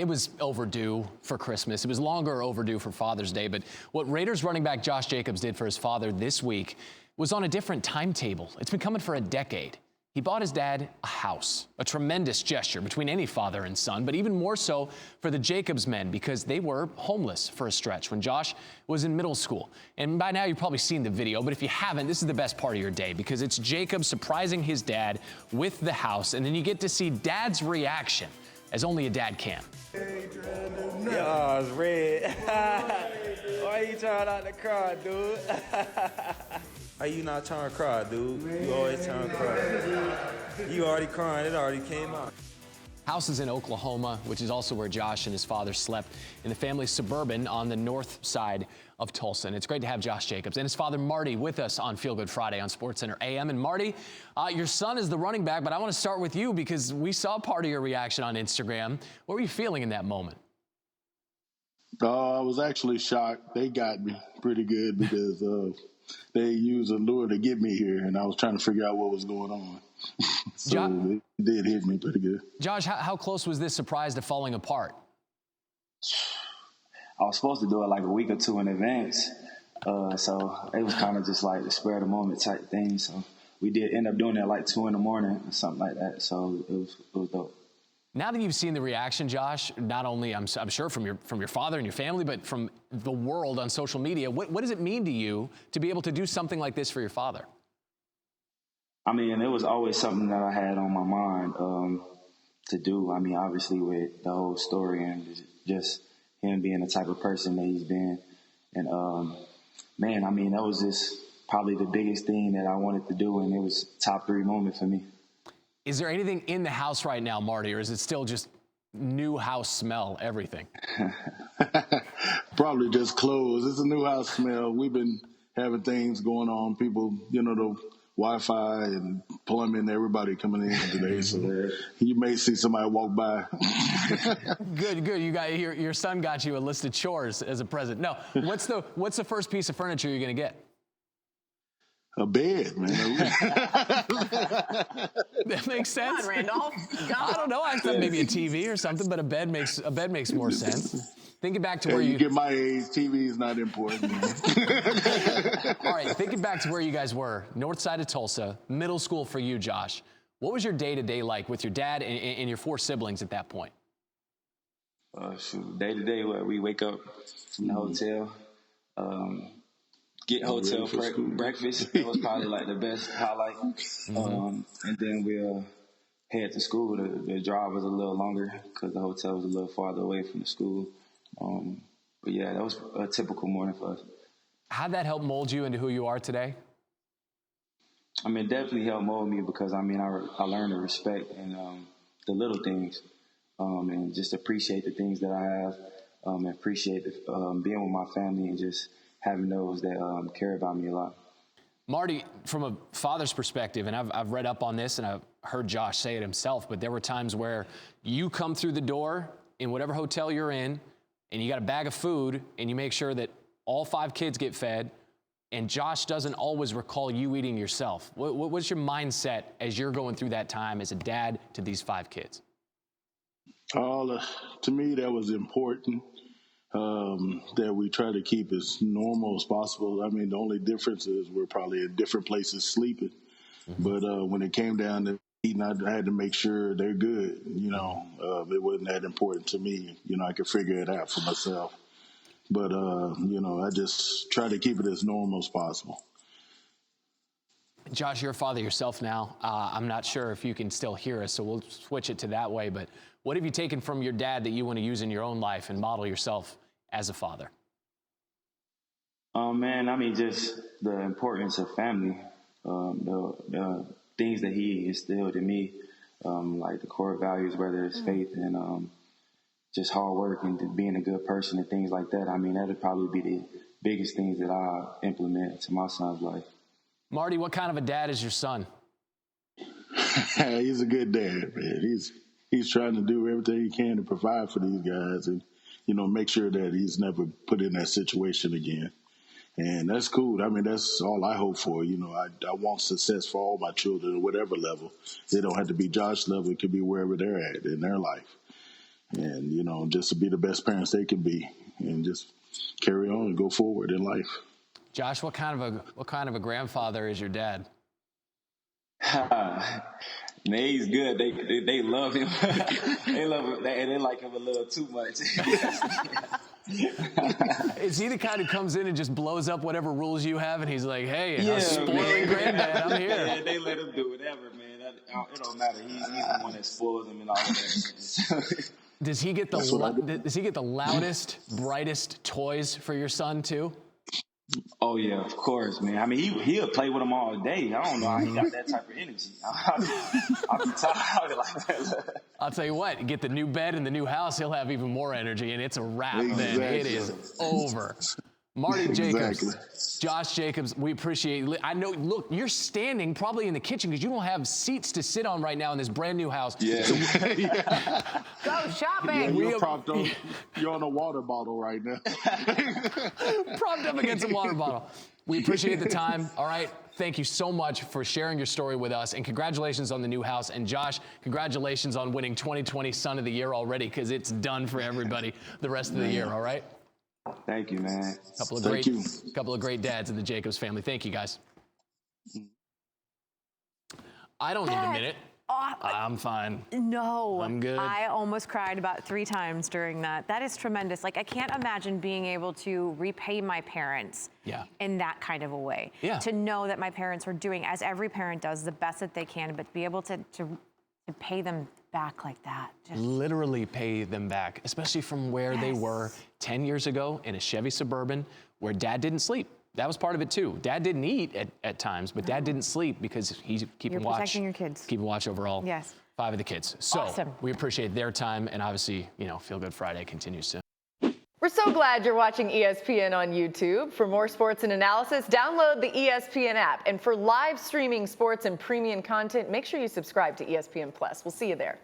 It was overdue for Christmas. It was longer overdue for Father's Day. But what Raiders running back Josh Jacobs did for his father this week was on a different timetable. It's been coming for a decade. He bought his dad a house, a tremendous gesture between any father and son, but even more so for the Jacobs men because they were homeless for a stretch when Josh was in middle school. And by now you've probably seen the video, but if you haven't, this is the best part of your day because it's Jacob surprising his dad with the house, and then you get to see dad's reaction as only a dad can. Oh, it's red. Why you trying not to cry, dude? How you not trying to cry, dude? You always trying to cry. You already crying. It already came out. House is in Oklahoma, which is also where Josh and his father slept in the family's suburban on the north side of Tulsa. And it's great to have Josh Jacobs and his father, Marty, with us on Feel Good Friday on SportsCenter AM. And Marty, your son is the running back, but I want to start with you because we saw part of your reaction on Instagram. What were you feeling in that moment? I was actually shocked. They got me pretty good because they used a lure to get me here, and I was trying to figure out what was going on. So it did hit me pretty good. Josh, how close was this surprise to falling apart? I was supposed to do it like a week or two in advance. So it was kind of just like the spur of the moment type thing. So we did end up doing it at like 2 a.m. or something like that. So it was dope. Now that you've seen the reaction, Josh, not only I'm sure from your father and your family, but from the world on social media, what does it mean to you to be able to do something like this for your father? I mean, it was always something that I had on my mind to do. I mean, obviously with the whole story and just him being the type of person that he's been. And, man, I mean, that was just probably the biggest thing that I wanted to do, and it was top 3 moment for me. Is there anything in the house right now, Marty, or is it still just new house smell, everything? Probably just clothes. It's a new house smell. We've been having things going on. People, the Wi-Fi and plumbing, everybody coming in today. So you may see somebody walk by. Good. You got your son got you a list of chores as a present. No, what's the first piece of furniture you're going to get? A bed, man. That makes sense. Come on, Randolph. I don't know. I thought maybe a TV or something, but a bed makes more sense. Thinking back to where you get my age, TV is not important. All right, thinking back to where you guys were, north side of Tulsa, middle school for you, Josh. What was your day-to-day like with your dad and your 4 siblings at that point? Day-to-day, we wake up from the hotel, get hotel breakfast. That was probably like the best highlight. And then we'll head to school. The drive was a little longer because the hotel was a little farther away from the school. But yeah, that was a typical morning for us. How'd that help mold you into who you are today? I mean, it definitely helped mold me because, I mean, I learned to respect and the little things and just appreciate the things that I have and appreciate being with my family and just having those that care about me a lot. Marty, from a father's perspective, and I've read up on this and I've heard Josh say it himself, but there were times where you come through the door in whatever hotel you're in and you got a bag of food and you make sure that all 5 kids get fed, and Josh doesn't always recall you eating yourself. What's your mindset as you're going through that time as a dad to these 5 kids? To me, that was important. That we try to keep as normal as possible. I mean, the only difference is we're probably at different places sleeping. But when it came down to eating, I had to make sure they're good. It wasn't that important to me. I could figure it out for myself. But, I just try to keep it as normal as possible. Josh, you're a father yourself now. I'm not sure if you can still hear us, so we'll switch it to that way. But what have you taken from your dad that you want to use in your own life and model yourself as a father? Man, I mean, just the importance of family, the things that he instilled in me, like the core values, whether it's faith and just hard work and being a good person and things like that. I mean, that would probably be the biggest things that I implement to my son's life. Marty, what kind of a dad is your son? He's a good dad, man. He's trying to do everything he can to provide for these guys and, make sure that he's never put in that situation again. And that's cool. I mean, that's all I hope for. I want success for all my children at whatever level. They don't have to be Josh's level. It could be wherever they're at in their life. and, you know, just to be the best parents they can be and just carry on and go forward in life. Josh, what kind of a grandfather is your dad? Man, he's good. They love him. They love him, and they like him a little too much. Is he the kind who comes in and just blows up whatever rules you have, and he's like, "Hey, Yeah, I'm spoiling granddad, I'm here." Yeah, they let him do whatever, man. It don't matter. He's the one that spoils them and all of that. Does he get the loudest, brightest toys for your son too? Oh yeah, of course, man. I mean, he'll play with them all day. I don't know how he got that type of energy. I'll be tired like that. I'll tell you what, get the new bed and the new house, he'll have even more energy, and it's a wrap. Then it is over. Marty Jacobs, Josh Jacobs, we appreciate it. I know, look, you're standing probably in the kitchen because you don't have seats to sit on right now in this brand new house. Yeah. Go shopping. Yeah, you're on a water bottle right now. Propped up against a water bottle. We appreciate the time. All right. Thank you so much for sharing your story with us, and congratulations on the new house. And Josh, congratulations on winning 2020 Son of the Year already, because it's done for everybody the rest of the year. All right. Thank you, man. Couple of great dads in the Jacobs family. Thank you, guys. I don't need a minute. I'm fine. No. I'm good. I almost cried about 3 times during that. That is tremendous. Like, I can't imagine being able to repay my parents in that kind of a way. Yeah. To know that my parents are doing, as every parent does, the best that they can, but be able to pay them back like that. Just literally pay them back, especially from where they were 10 years ago in a Chevy Suburban where dad didn't sleep. That was part of it too. Dad didn't eat at times, but dad didn't sleep because he's keeping watch. Protecting your kids. Keeping watch over all 5 of the kids. So awesome. We appreciate their time, and obviously, you know, Feel Good Friday continues to. We're so glad you're watching ESPN on YouTube. For more sports and analysis, download the ESPN app. And for live streaming sports and premium content, make sure you subscribe to ESPN Plus. We'll see you there.